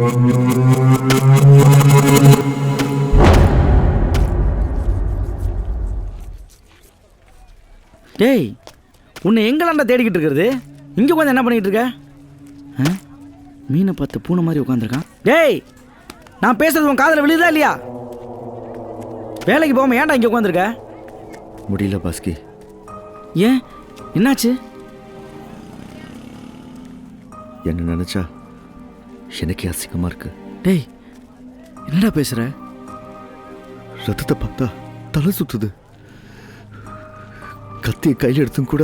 டேய், உன்னை எங்களாண்டா தேடிக்கிட்டு இருக்கிறது? இங்கே உட்காந்து என்ன பண்ணிக்கிட்டு இருக்க? மீனை பார்த்து பூனை மாதிரி உட்காந்துருக்கான். டேய், நான் பேசுறது உன் காதில் விழுதா இல்லையா? வேலைக்கு போகாம ஏன்டா இங்கே உட்காந்துருக்க? முடியல பாஸ்கி. ஏன், என்னாச்சு? என்ன நினைச்சா எனக்கே அசிங்கமா இருக்கு. டேய், என்னடா பேசுற? ரத்தத்தை பார்த்தா தலை சுத்துது. கத்தியை கையில் எடுத்தும் கூட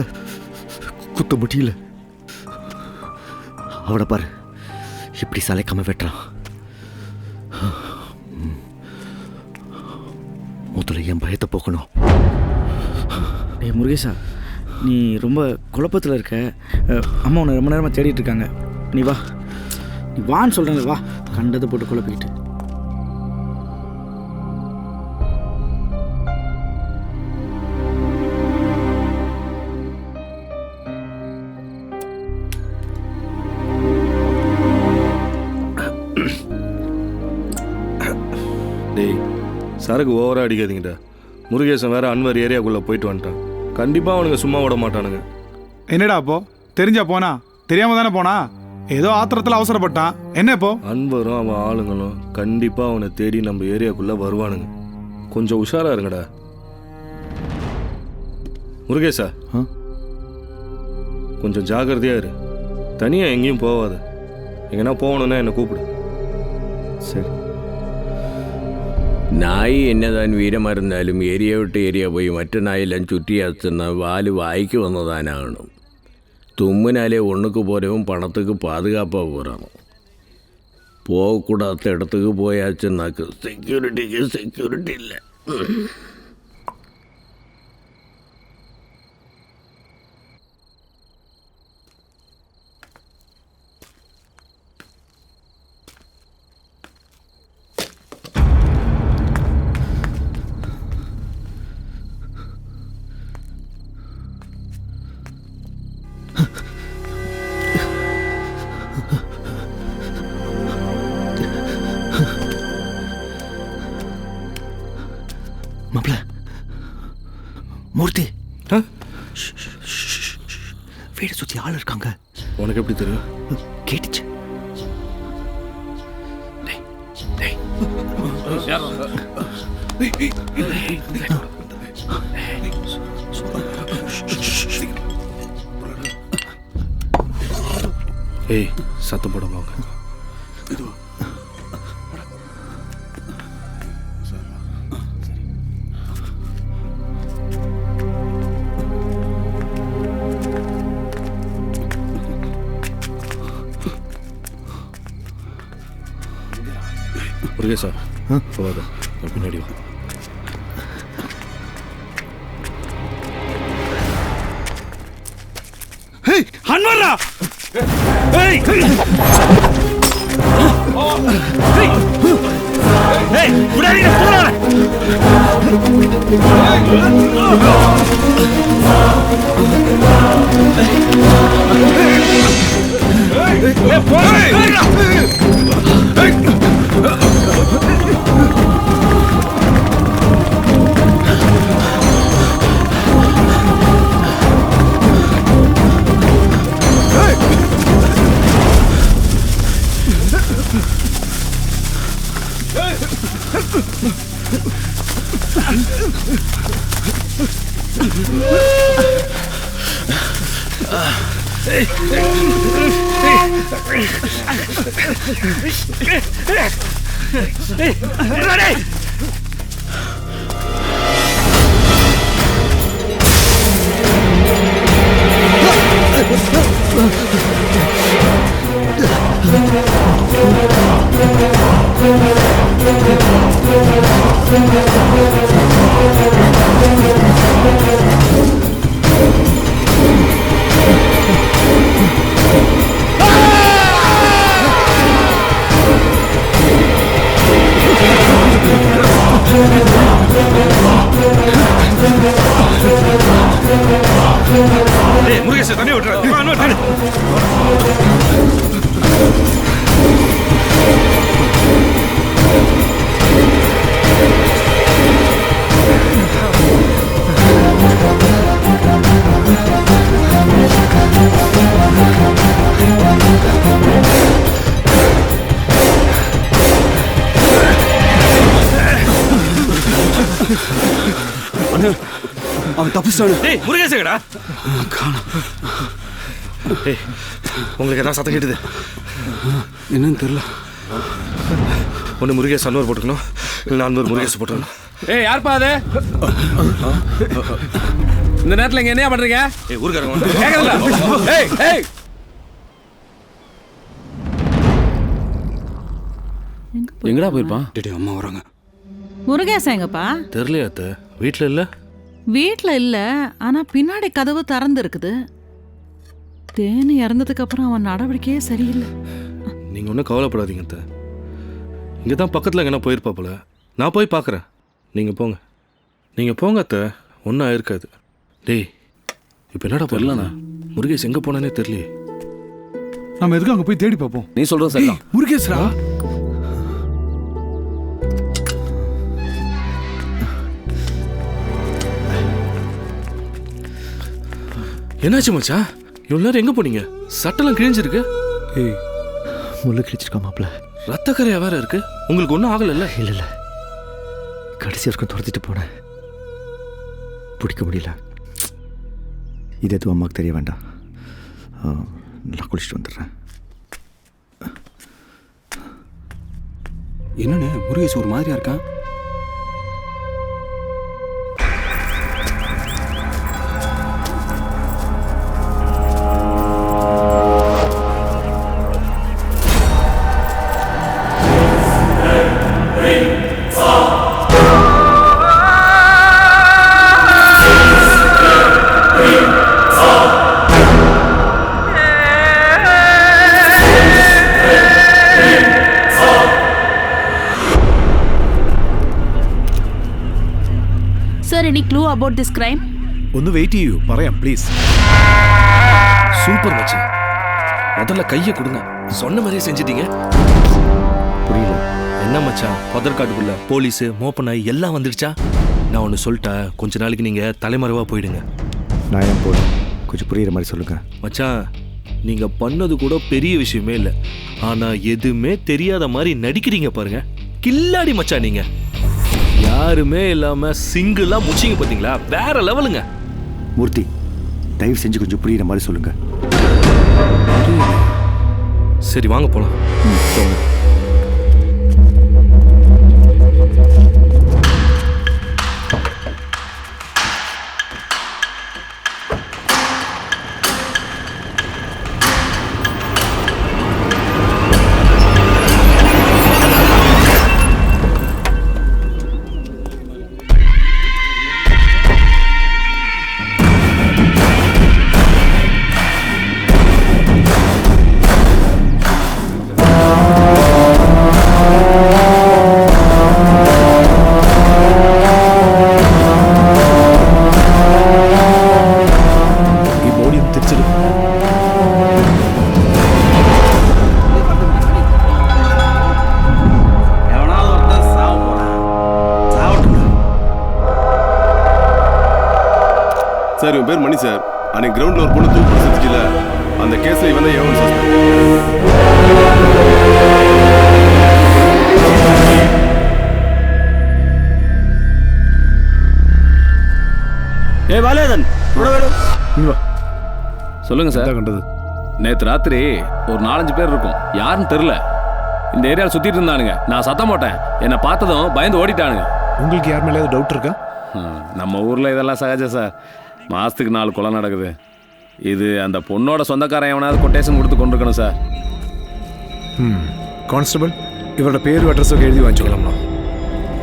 குத்த முடியல. அவனை பாரு, இப்படி சளைக்காம வெட்டுறான். முதல்ல என் பயத்தை போக்கணும். டேய் முருகேசா, நீ ரொம்ப குழப்பத்தில் இருக்க. அம்மா உன்னை ரொம்ப நேரமாக தேடிட்டு இருக்காங்க. நீ வா, நீ வான்னு சொல்கிறேன். வா, கண்டதை போட்டு குழப்பிக்கிட்டு. டேய், சரக்கு ஓவராக அடிக்காதீங்கடா. முருகேசன் வேற அன்வர் ஏரியாக்குள்ளே போயிட்டு வந்துட்டான். கண்டிப்பாக அவனுங்க சும்மா விட மாட்டானுங்க. என்னடா அப்போ? தெரிஞ்சா போனா? தெரியாம தானே போனா? ஏதோ ஆத்திரத்தில் அவசரப்பட்டான். என்ன இப்போ? அன்வரும் அவன் ஆளுங்களும் கண்டிப்பாக அவனை தேடி நம்ம ஏரியாக்குள்ளே வருவானுங்க. கொஞ்சம் உஷாராக இருங்கடா. முருகேசா, கொஞ்சம் ஜாக்கிரதையாக இரு. தனியாக எங்கேயும் போகாத. எங்கன்னா போகணுன்னா என்னை கூப்பிடு. சரி. നായി എന്നതാൻ വീരമരുന്നാലും ഏരിയ വിട്ട് ഏരിയ പോയി മറ്റു നായെല്ലാം ചുറ്റിയാത്തുന്ന വാല് വായിക്ക് വന്നതാനാണ്. തുമ്മിനാലെ ஒன்றுக்கு போகிறவும் பணத்துக்கு பாதுகாப்பாக போகிறானோ. போகக்கூடாத இடத்துக்கு போயாச்சுன்னாக்கு செக்யூரிட்டிக்கு செக்யூரிட்டி இல்லை. மாப்ள, மூர்த்தி, வீடு சுற்றி ஆள் இருக்காங்க. உனக்கு எப்படி தெரியும்? கேட்டுச்சு. ஏய், சத்தம் போட வாங்க. முருகேசா, போகாத, பின்னாடி வா. அன்வரா, ஏய் ஏய், விடாதீங்க, போறானே. ஏய், போறானே. முருகேச தண்ணி விட்டுற. அவன் தப்பிச்சிட்டானு. டேய் முருகேசங்கடா. டேய் உங்களுக்கு எதாவது சத்தம் கேட்டுது? என்னன்னு தெரியல. ஒன்று முருகேஷ் அன்னூர் போட்டுக்கணும், இல்லை நான் ஒரு முருகேஷ் போட்டுக்கணும். ஏய் யார்ப்பா அது? இந்த நேரத்தில் இங்கே என்ன பண்றீங்க? ஏய் ஊருக்காரங்க கேட்கறதில்ல. ஏய் ஏய் எங்கடா போயிருப்பான்? டேய் அம்மா வராங்க. முருகேசன் எங்கப்பா? தெரியலையா அத்தை? வீட்டில் இல்லை? வீட்ல இல்ல, ஆனா பின்னாடி கதவு திறந்து இருக்குது. தேனு இறந்ததுக்கு அப்புறம் அவன் நடவடிக்கையே சரியில்லை. நீங்கள் ஒன்றும் கவலைப்படாதீங்க அத்தை. இங்கே தான் பக்கத்தில் எங்கன்னா போயிருப்பாப்புல. நான் போய் பார்க்குறேன். நீங்கள் போங்க அத்தை, ஒன்றும் ஆயிருக்காது. டேய் இப்போ என்னடா பண்ணலாண்ணா? முருகேஷ் எங்கே போனானே தெரியலையே. நம்ம எதுக்கு அங்க போய் தேடி பார்ப்போம். நீ சொல்றது சரிதான். முருகேஸ்ரா, என்னாச்சு மச்சான்? இவ்வளோ நேரம் எங்கே போனீங்க? சட்டெல்லாம் கிழிஞ்சிருக்கு. ஏய் முள்ள கிழிச்சிருக்கா மாப்பிள்ள. ரத்தக்கரையா வேற இருக்கு. உங்களுக்கு ஒன்றும் ஆகலைல்ல? இல்லை இல்லை, கடைசி வரைக்கும் துரத்திட்டு போனேன், பிடிக்க முடியல. இது எதுவும் அம்மாவுக்கு தெரிய வேண்டாம். நான் குளிச்சுட்டு வந்துடுறேன். என்னண்ணே முருகேஷ் ஒரு மாதிரியா இருக்கான்? Sir, any clue about this crime? ഒന്ന് വെയിറ്റ് ചെയ്യൂ, പറയാം പ്ലീസ്. சூப்பர் மச்சான், முதல்ல கையை கொடுங்க. சொன்ன மாதிரியே செஞ்சிட்டீங்க. புரியல. என்ன மச்சான், பதற்காட்டுக்குள்ள போலீஸு மோப்பனாய் எல்லாம் வந்துடுச்சா? நான் ஒன்று சொல்லிட்டேன், கொஞ்ச நாளைக்கு நீங்கள் தலைமறைவாக போயிடுங்க. நான் ஏன் போகணும்? கொஞ்சம் புரியுற மாதிரி சொல்லுங்கள். மச்சான், நீங்கள் பண்ணது கூட பெரிய விஷயமே இல்லை, ஆனால் எதுவுமே தெரியாத மாதிரி நடிக்கிறீங்க பாருங்க. கில்லாடி மச்சான் நீங்கள். யாருமே இல்லாமல் சிங்கிளாக முடிச்சிங்க பார்த்தீங்களா? வேற லெவலுங்க. மூர்த்தி, தயவு செஞ்சு கொஞ்சம் புரியுற மாதிரி சொல்லுங்கள். சரி வாங்க போகலாம். சொல்லுங்கள். சார், இவன் பேர் மணி சார். அன்னைக்கு கிரவுண்டில் ஒரு பொண்ணு தூக்கு செஞ்சுச்சுல, அந்த கேஸில் இவன் தான் எவன் சஸ்பெக்ட். ஏ வாலேதன், சொல்லுங்க சார். கண்டது நேற்று ராத்திரி ஒரு 4-5 பேர் இருக்கும், யாருன்னு தெரியல, இந்த ஏரியாவில் சுத்திட்டு இருந்தானுங்க. நான் சத்தம் போட்டேன், என்னை பார்த்ததும் பயந்து ஓடிட்டானுங்க. உங்களுக்கு யார் மேலே டவுட் இருக்கா? நம்ம ஊரில் இதெல்லாம் சகஜம் சார். மாதத்துக்கு 4 கொலை நடக்குது. இது அந்த பொண்ணோட சொந்தக்காரன் எவனாவது கொட்டேஷன் கொடுத்து கொண்டிருக்கணும் சார். കോൺസ്റ്റബിൾ, ഇവരുടെ പേരും അഡ്രസ്സൊക്കെ എഴുതി വാങ്ങിച്ചോളാം.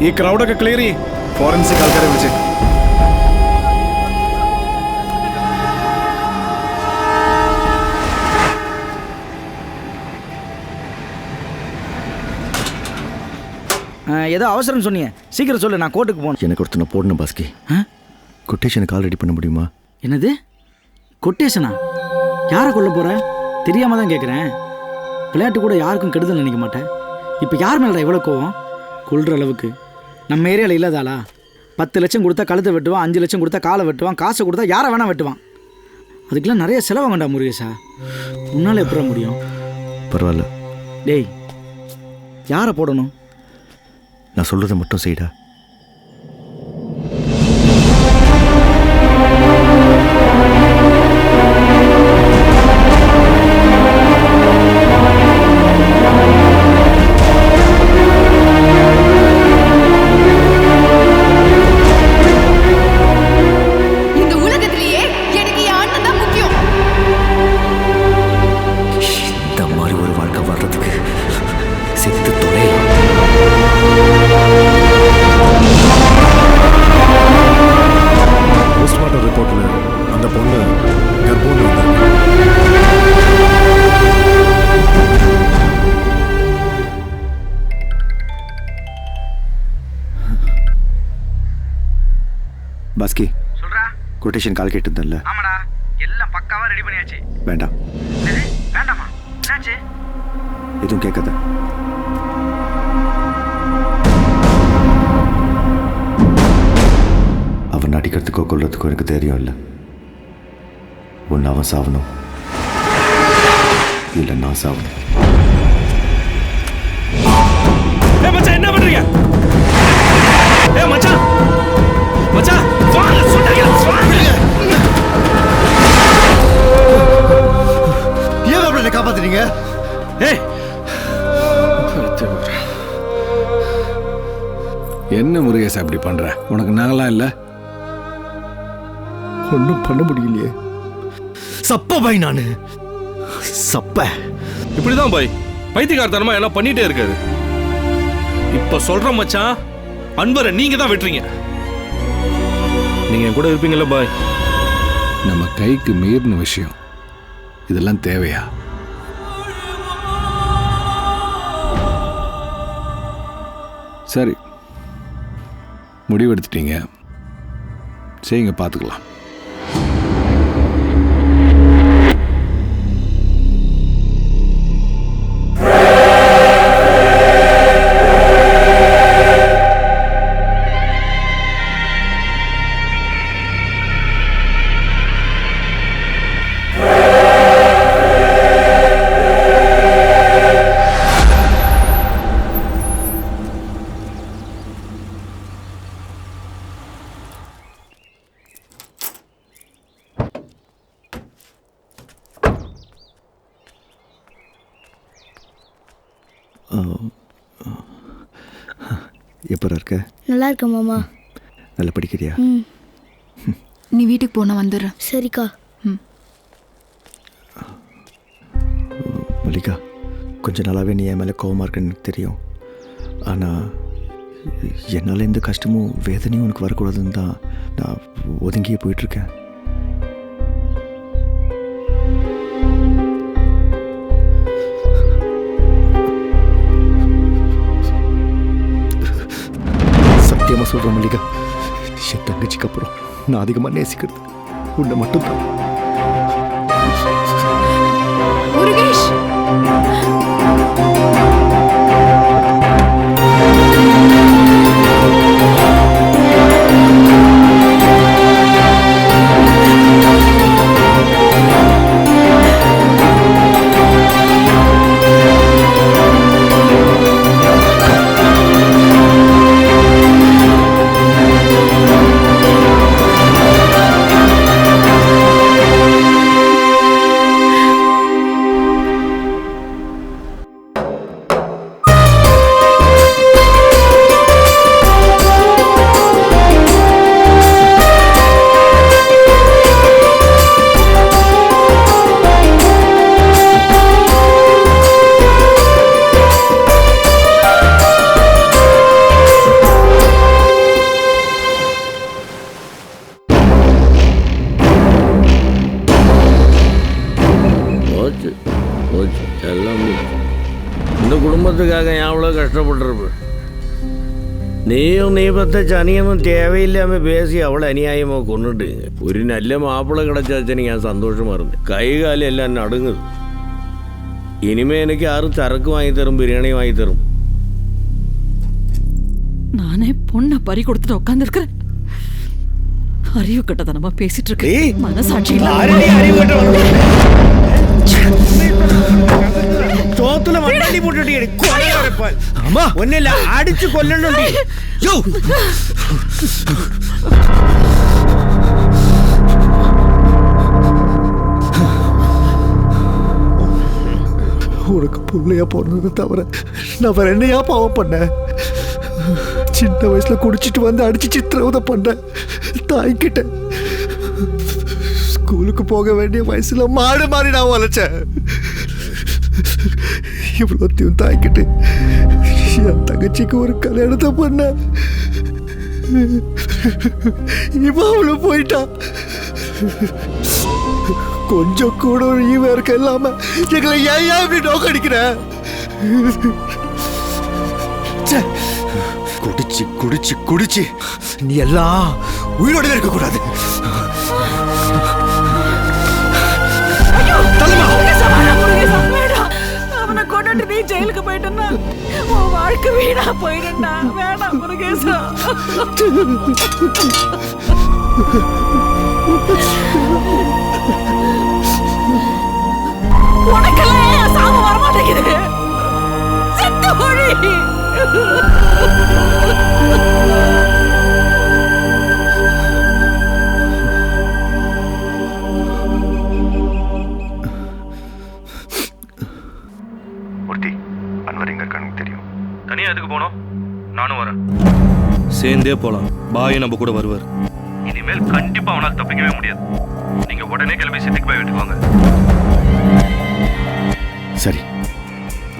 ഈ ക്രൗഡൊക്കെ ക്ലിയർ ചെയ്യും. ഫോറൻസിക് ആൾക്കാരെ വിളിച്ച്. ஏதோ அவசரம் சொன்னீங்க, சீக்கிரம் சொல்லு, நான் கோர்ட்டுக்கு போகணும். எனக்கு ஒருத்தனை போடணும் பாஸ்கி. கொட்டேஷனுக்கு கால் ரெடி பண்ண முடியுமா? என்னது கொட்டேஷனா? யாரை கொல்ல போற? தெரியாம தான் கேட்குறேன். விளையாட்டு கூட யாருக்கும் கெடுதல் நினைக்க மாட்டேன். இப்போ யார் மேலே எவ்வளோ கோவம்? கொள்கிற அளவுக்கு நம்ம ஏரியாவில் இல்லாதாளா? 10 லட்சம் கொடுத்தா கழுத்தை வெட்டுவான், 5 லட்சம் கொடுத்தா காலை வெட்டுவான், காசை கொடுத்தா யாரை வேணா வெட்டுவான். அதுக்கெல்லாம் நிறைய செலவு வேண்டாம் முருகேஷா. உன்னால் எப்படி முடியும்? பரவாயில்ல, டேய் யாரை போடணும்? நான் சொல்கிறத மட்டும் செய்டா. பாஸ்கி சொல்றா. கொட்டேஷன் கால் கேட்டிருந்தேன்ல. ஆமாடா, எல்லாம் பக்காவா ரெடி பண்ணியாச்சு. வேண்டாம். வேண்டாமா? என்னாச்சு? எதுவும் கேட்காத. அவன் அடிக்கிறதுக்கோ கொல்றதுக்கோ எனக்கு தெரியும் இல்லை. ஒன்று அவன் சாவணும், இல்லை நான் சாவணும். மச்சான் என்ன பண்றீங்க? மச்சான் மச்சான் வாங்க சொல்றீங்க. ஏன் அவளை காப்பாத்துறீங்க? ஏய் என்ன முருகேசா அப்படி பண்ற? உனக்கு நாங்களாம் இல்லை. ஒன்றும் பண்ண முடியலையே. சப்ப பாய் நானு, சப்ப. இப்படிதான் பாய் பைத்தியக்காரத்தனமா எல்லாம் பண்ணிட்டே இருக்காரு. இப்ப சொல்ற மச்சான், அன்பரை நீங்க தான் வெட்டுறீங்க. நீங்க கூட இருப்பீங்கல்ல பாய். நம்ம கைக்கு மீறின விஷயம் இதெல்லாம் தேவையா? சரி, முடிவெடுத்துட்டீங்க, செய்யுங்க, பார்த்துக்கலாம். எப்போ இருக்க? நல்லா இருக்க மாமா. நல்லா படிக்கிறியா? நீ வீட்டுக்கு போன வந்துடுறேன். சரிக்கா. மல்லிகா, கொஞ்ச நாளாகவே நீ என் மேலே கோவமாக இருக்குன்னு எனக்கு தெரியும். ஆனால் என்னால் எந்த கஷ்டமும் வேதனையும் உனக்கு வரக்கூடாதுன்னு தான் நான் ஒதுங்கியே போயிட்டுருக்கேன். சத்தியமாக சொல்கிறேன் மல்லிகா, என் தங்கச்சிக்கு அப்புறம் நான் அதிகமாக நேசிக்கிறது உன்னை மட்டும்தான். முருகேஷ், இந்த குடும்பத்துக்காக எவ்வளோ கஷ்டப்பட்டுருப்பேன். நீயும் நீ பத்த சனியனும் தேவையில்லாம பேசி அவளை அநியாயமாக கொண்டுட்டு ஒரு நல்ல மாப்பிள்ளை கிடைச்சாச்சு. ഞാൻ சந்தோஷமா இருந்தேன். கை காலி எல்லாம் நடுங்குது. இனிமே எனக்கு யாரும் சரக்கு வாங்கி தரும், பிரியாணி வாங்கி தரும். நானே பொண்ணை பறி கொடுத்துட்டு உட்காந்துருக்கிறேன். அறிவு கட்டதனமா பேசிட்டு இருக்கேன். மனசாட்சி சோத்துல மண்ணி போட்டுட்டு ஒன்னில்ல அடிச்சு கொல்லணும். உனக்கு பிள்ளையா பிறந்தது தவிர நான் வேற என்னையா பாவம் பண்ணேன்? சின்ன வயசுல குடிச்சிட்டு வந்து அடிச்சு சித்திரவதை பண்ணேன். தாய்கிட்ட ஸ்கூலுக்கு போக வேண்டிய வயசுல மாடு மாறி நான் வளைச்சேன். இவ்வளோத்தையும் தாய்கிட்டு என் தங்கச்சிக்கு ஒரு கல்யாணத்தை பண்ண இவ அவளு போயிட்டா. கொஞ்சம் கூட ஒரு ஈவ இருக்க இல்லாம எங்களை ஏன் இப்படி நோக்கடிக்கிற? குடிச்சு குடிச்சு குடிச்சு நீ எல்லாம் உயிரோட இருக்கக்கூடாது. அவனை கொண்டுட்டு நீ ஜெயிலுக்கு போயிட்டா உன் வாழ்க்கை வீணா போயிடுண்டா. வேணாம் முருகேசா. உனக்கெல்லாம் சாம வரமாட்டேங்குது. செத்து போடி. மூர்த்தி, அன்வர் எங்க இருக்கான்னு தெரியும். தனியா எதுக்கு போனோம்? நானும் வரேன். சேர்ந்தே போலாம். பாய் நம்ம கூட வருவார். இனிமேல் கண்டிப்பா அவனால் தப்பிக்கவே முடியாது. நீங்க உடனே கிளம்பி சித்திக்கு போய் வீட்டுக்கு வாங்க. சரி,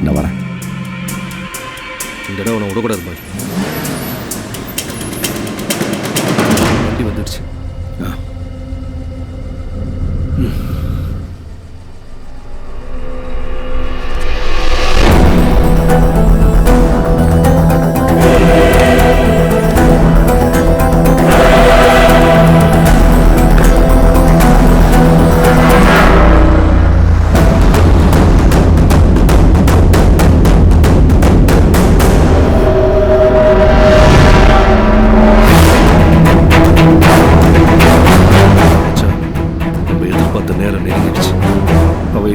நான் வரேன். இந்த இடம் அவனை விடக்கூடாது பாய். வண்டி வந்துடுச்சு.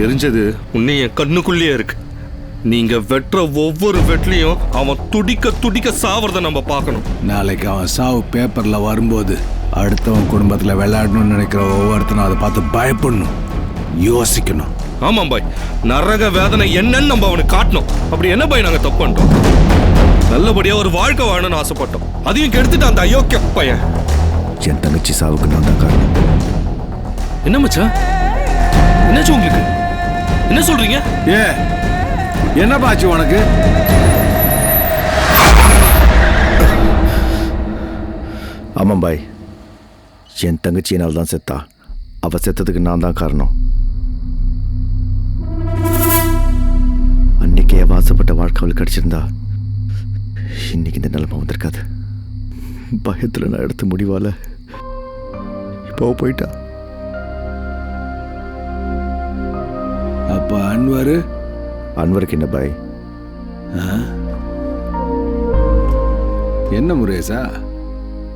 எரிஞ்சது உன்னை என் கண்ணுக்குள்ளேயே இருக்கு. நீங்க வெட்டுற ஒவ்வொரு வெட்லையும் அவன் துடிக்க துடிக்க சாவறத நம்ம பார்க்கணும். நாளைக்கு அவன் சாவு பேப்பர்ல வரும்போது அடுத்தவன் குடும்பத்துல விளையாடணும்னு நினைக்கிற ஒவ்வொருத்தனும் அதை பார்த்து பயப்படணும், யோசிக்கணும். ஆமாம் பாய், நரக வேதனை என்னன்னு நம்ம அவனுக்கு காட்டணும். அப்படி என்ன பாய் நாங்க தப்பு பண்ணிட்டோம்? நல்லபடியா ஒரு வாழ்க்கை வாழணும்னு ஆசைப்பட்டோம். அதையும் கெடுத்துட்டு அந்த அயோக்கிய பையன். என் தங்கச்சி சாவுக்கு நான் தான் காரணம். என்ன மச்சான், என்னாச்சு உங்களுக்கு? என்ன சொல்றீங்க? என்ன பாச்சு உனக்கு? ஆமாம் பாய், என் தங்கச்சி என்னால் தான் செத்தா. அவ செத்ததுக்கு நான் தான் காரணம். அன்னைக்கே அவ ஆசைப்பட்ட வாழ்க்கை அவளுக்கு கிடைச்சிருந்தா இன்னைக்கு இந்த நிலைமை வந்திருக்காது. பயத்தில் நான் எடுத்த முடிவால இப்போ போயிட்டா. அப்ப அன்வருக்கு என்ன பாய்? என்ன முருகேசா,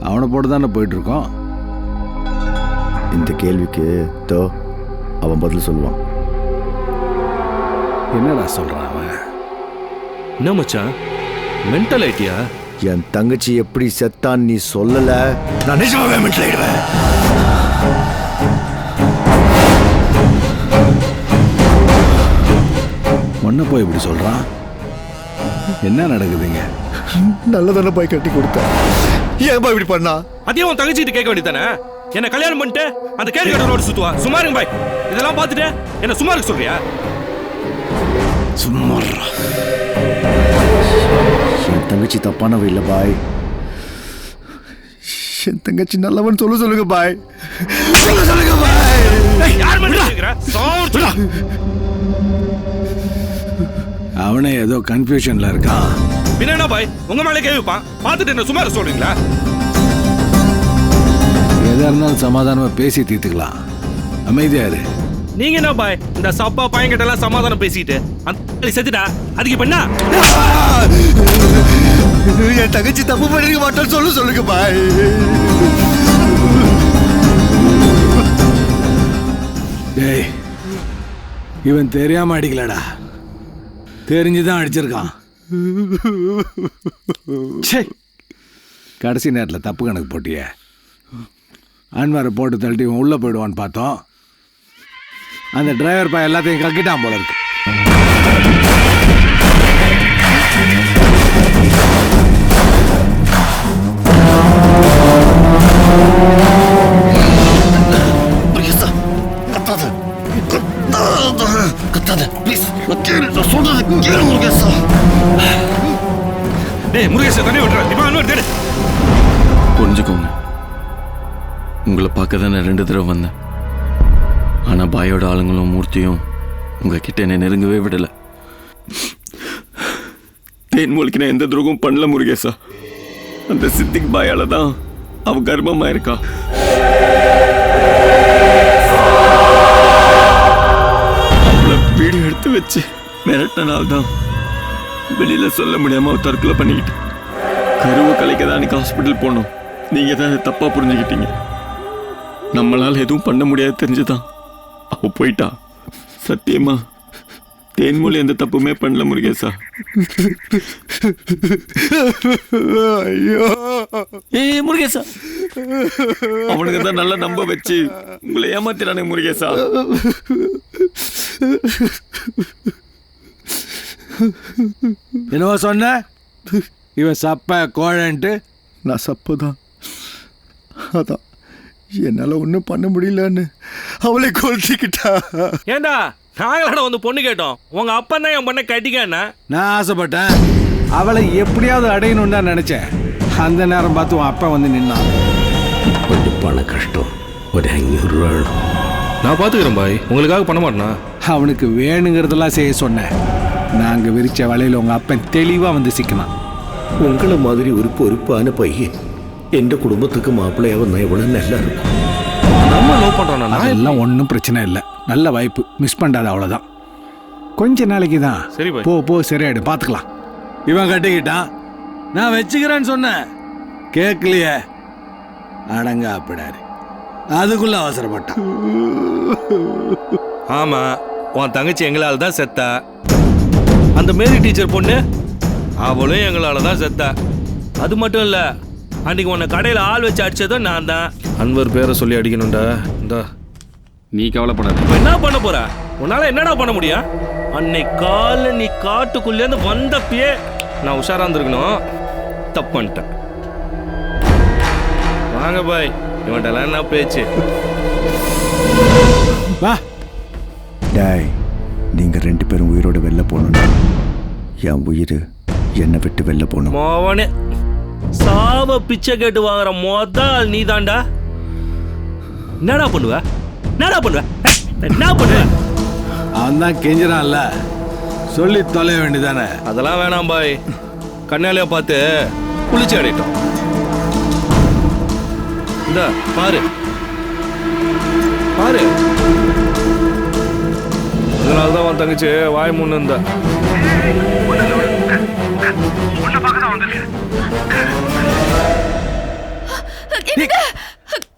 அவனை போட்டு தானே போயிட்டு இருக்கோம். இந்த கேள்விக்கு தோ அவன் பதில் சொல்லுவான். என்னடா சொல்றான் அவன்? என்ன மச்சான், மென்டல் ஆயிட்டியா? என் தங்கச்சி எப்படி செத்தான்னு நீ சொல்லல, நான் நிஜமாவே மென்டல் ஆயிடுவேன். ஒன்ன போய் இப்படி சொல்றான்? என்ன நடக்குதுங்க? நல்லதானே பாய் கட்டி கொடுத்த, ஏன் பாய் இப்படி பண்ணா? அதே உன் தங்கச்சிட்டு கேட்க வேண்டியதானே? என்ன கல்யாணம் பண்ணிட்டு அந்த கேள்வி கடனோட சுத்துவா. சுமாருங்க பாய், இதெல்லாம் பார்த்துட்டு என்ன சும்மா இருக்க சொல்றியா? சும்மா என் தங்கச்சி தப்பானவ இல்லை பாய். என் தங்கச்சி நல்லவன் சொல்லுங்க பாய். சொல்லுங்க பாய். யார் மன்னிச்சுக்கிற? அவனே ஏதோ கன்ஃபியூஷன்ல இருக்கான். பின்ன பாய், உங்க மேலே கேள்விப்பான். பார்த்துட்டு என்ன சும்மா இருக்க சொல்றீங்களா? எதா இருந்தாலும் சமாதானமா பேசி தீர்த்துக்கலாம். அமைதியா இரு. நீங்க என்ன பாய் இந்த சப்பா பையன்கிட்ட எல்லாம் சமாதானம் பேசிட்டு அந்த செத்துட்டா அதுக்கு பண்ணா? என் தங்கச்சி தப்பு பண்ணிருக்க மாட்டான்னு சொல்லுங்க பாய். டேய், இவன் தெரியாம அடிக்கலடா, தெரிஞ்சுதான் அடிச்சிருக்கான். கடைசி நேரத்தில் தப்பு கணக்கு போட்டிய. அன்வரை போட்டு தள்ளிட்டு இவன் உள்ள போயிடுவான்னு பார்த்தோம். அந்த டிரைவர் பையன் எல்லாத்தையும் கக்கிட்டான் போல இருக்கு. புரிஞ்சுக்கோங்க, உங்களை பார்க்க தான் நான் 2 தடவை வந்தேன். ஆனால் பாயோட ஆளுங்களும் மூர்த்தியும் உங்ககிட்ட என்னை நெருங்கவே விடலை. தேன்மொழிக்கு நான் எந்த துரோகமும் பண்ணல முருகேசா. அந்த சித்திக் பாயால தான் அவன் கர்ப்பமா இருக்கா. அவளை வீடியோ எடுத்து வச்சு மிரட்டினால் தான் வெளியில சொல்ல முடியாம அவ தற்கொலை பண்ணிக்கிட்டு கருவை கலைக்க தான் அன்னைக்கு ஹாஸ்பிட்டல் போனோம். நீங்க தான் தப்பா புரிஞ்சுக்கிட்டீங்க. நம்மளால எதுவும் பண்ண முடியாது தெரிஞ்சுதான் அவ போயிட்டா. சத்தியமா தேன்மொழி எந்த தப்புமே பண்ணல முருகேசா. ஐயோ ஏய் முருகேசா, அவனுக்கு தான் நல்லா நம்ப வச்சு உங்களை ஏமாத்திரானே முருகேசா. என்னவோ சொன்ன? இவன் சப்ப கோழன்ட்டு. நான் சப்பு தான். அதான் என்னால் ஒன்றும் பண்ண முடியலன்னு அவளை கொல்த்திக்கிட்டா. ஏண்டா நாங்களோட வந்து பொண்ணு கேட்டோம், உங்க அப்பன் தான் என் பொண்ணை கட்டிக்கன்னா. நான் ஆசைப்பட்டேன், அவளை எப்படியாவது அடையணும்னு தான் நினைச்சேன். அந்த நேரம் பார்த்து உன் அப்பா வந்து நின்னான். கொஞ்சம் பண கஷ்டம், ஒரு 500 ரூபா. நான் பார்த்துக்கிறேன் பாய், உங்களுக்காக பண்ண மாட்டேனா? அவனுக்கு வேணுங்கிறதெல்லாம் செய்ய சொன்னேன். நாங்கள் விரிச்ச வலையில் உங்கள் அப்பன் தெளிவாக வந்து சிக்கினான். உங்களை மாதிரி ஒரு பொறுப்பான பையன் எந்த குடும்பத்துக்கு மாப்பிள்ளையா வந்தா எவ்வளவு நல்லா இருக்கும். நம்ம லவ் பண்றோம். அதெல்லாம் ஒன்றும் பிரச்சனை இல்லை. நல்ல வாய்ப்பு, மிஸ் பண்ணாத, அவ்வளோதான். கொஞ்ச நாளைக்கு தான். சரி பாய். போ சரியாயிடும், பார்த்துக்கலாம். இவன் கட்டிக்கிட்டான், நான் வச்சுக்கிறேன்னு சொன்னேன், கேட்கலையே. அடங்க அப்படிடாரு, அதுக்குள்ள அவசரப்பட்டான். ஆமா, உன் தங்கச்சி எங்களால தான் செத்தா. அந்த மேரி டீச்சர் பொண்ணு அவளும் எங்களால தான் செத்தா. அது மட்டும் இல்ல, அன்னைக்கு உன்னை கடையில் ஆள் வச்சு அடிச்சதும் நான் தான். அன்வர் பேரை சொல்லி அடிக்கணும்டா. இந்தா நீ கவலைப்படாத. இப்போ என்ன பண்ண போற? உன்னால என்னடா பண்ண முடியும்? அன்னைக்கு கால நீ காட்டுக்குள்ளேருந்து வந்தப்பயே நான் உஷாரா இருந்திருக்கணும். தப்பு பண்ணிட்டேன். வாங்க பாய், இவன்ட்டெல்லாம் என்ன பேச்சு? வா. டாய், நீங்கள் 2 பேரும் உயிரோடு வெளில போகணும்னா என் உயிர் என்னை விட்டு வெளில போகணும். மோவனே, சாவ பிச்சை கேட்டு வாங்குற மொதல் நீ தாண்டா. என்னடா பண்ணுவ? என்னடா பண்ணுவ? என்ன பண்ணுவ? அவன் தான் கெஞ்சிரான்ல, சொல்லி தொலைய வேண்டியதானே. அதெல்லாம் வேணாம் பாய், கண்ணாலியா பார்த்து குளிச்சு அடையிட்டோம். இந்த பாரு பாரு, அதனால்தான் உன் தங்கச்சி வாய் முன்னு இருந்தா.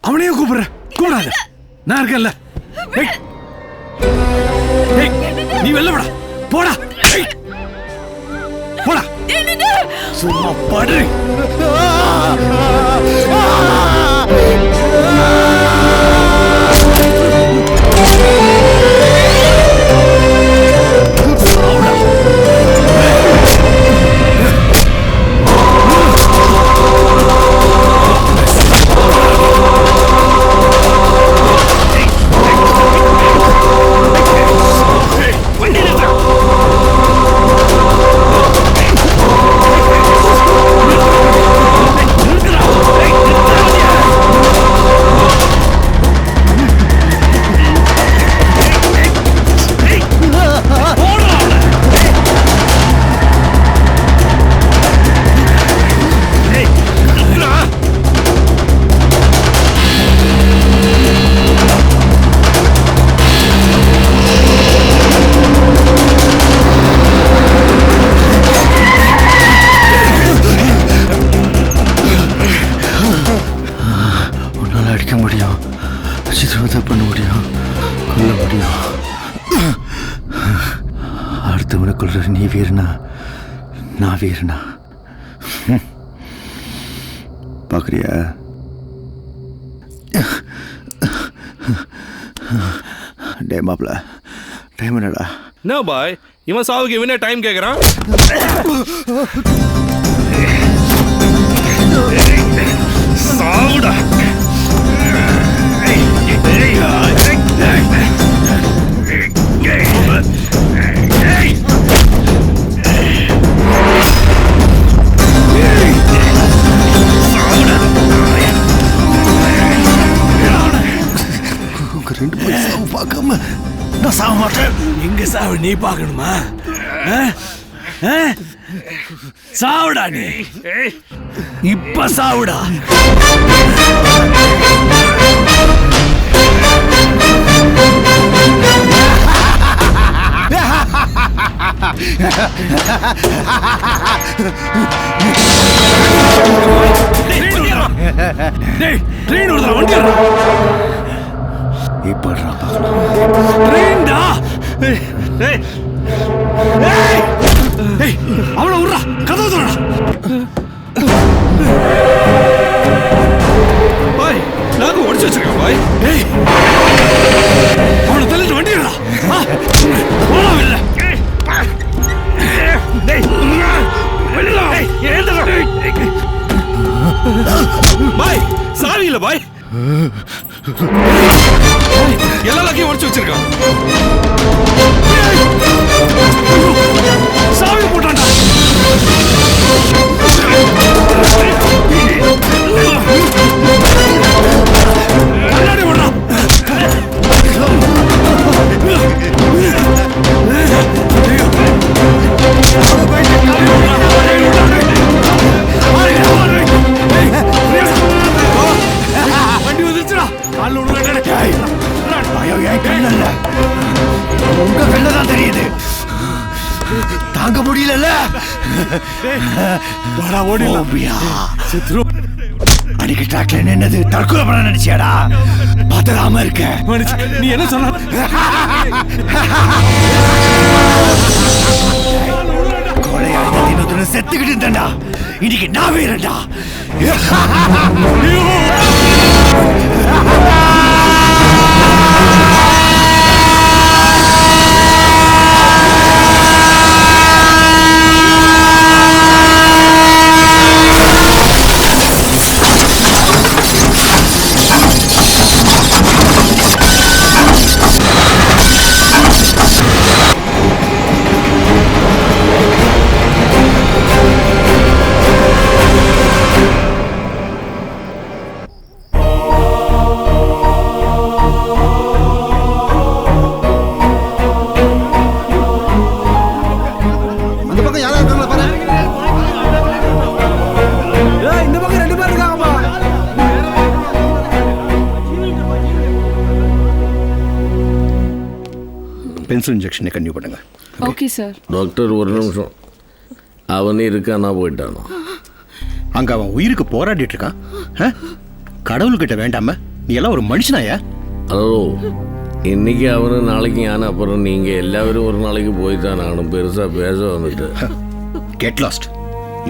அவனையும் கூப்பிடாத, நான் இருக்கேன்ல. நீ வெளில போடா, போடா. சும்மா படு. அடிக்க முடியும், சித்திரவதை பண்ண முடியும், கொல்ல முடியும். அடுத்தவனை கொல்ற நீ வீரனா, நான் வீரனா? பார்க்குறியா? டே மாப்பிள்ள, டைம் என்னடா? என்ன பாய், இவன் சாவுக்கு இவனே டைம் கேட்குறான். சாவுடா. உங்க 2 பேரும் சாவு பார்க்காம நான் சாக மாட்டேன். எங்க சாவு நீ பார்க்கணுமா? சாவுடா நீ இப்ப சாவுடா. அவளை விடுறா, கதவு தரடா. பாய் நாங்க உடச்சு வச்சிருக்கோம் பாய். அவனை தள்ளிட்டு வண்டிடா. போலாம் பாய் சாவி இல்ல பாய். எல்லா லாக்கையும் உடச்சு வச்சிருக்கான். சாவி போட்டான்டா. கண்ணாடி போடுறான். வண்டி வந்துருச்சுடா. காலில் விழுந்து உங்க கண்ணதான் தெரியுது. தாங்க முடியல. ஓடியா அடிக்க ட்ராக்ல நின்னது தற்கொலை பண்ண நினைச்சியாடா? பதறாம இருக்க. நீ என்ன சொன்ன? கொலையாளி செத்துக்கிட்டு இருந்தா இன்னைக்கு நான் வேறடா. பென்சில் இன்ஜெக்ஷனை கன்டினியூ பண்ணுங்க. Okay sir. டாக்டர் ஒரு நிமிஷம். அவனே இருக்கானா போயிட்டானா? அங்க அவன் உயிருக்கு போராடிட்டு இருக்கான். கடவுள்கிட்ட வேண்டாம நீ எல்லாம் ஒரு மனுஷனாயா? ஹலோ, இன்னைக்கு அவனு நாளைக்கு ஞான, அப்புறம் நீங்க எல்லாரும் ஒரு நாளைக்கு போய் தான் ஆகணும். பெருசா பேச வந்துட்டு get lost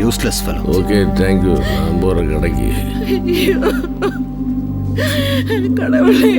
useless fellow. Okay thank you. நான் போற கடைக்கு. கடவுளே.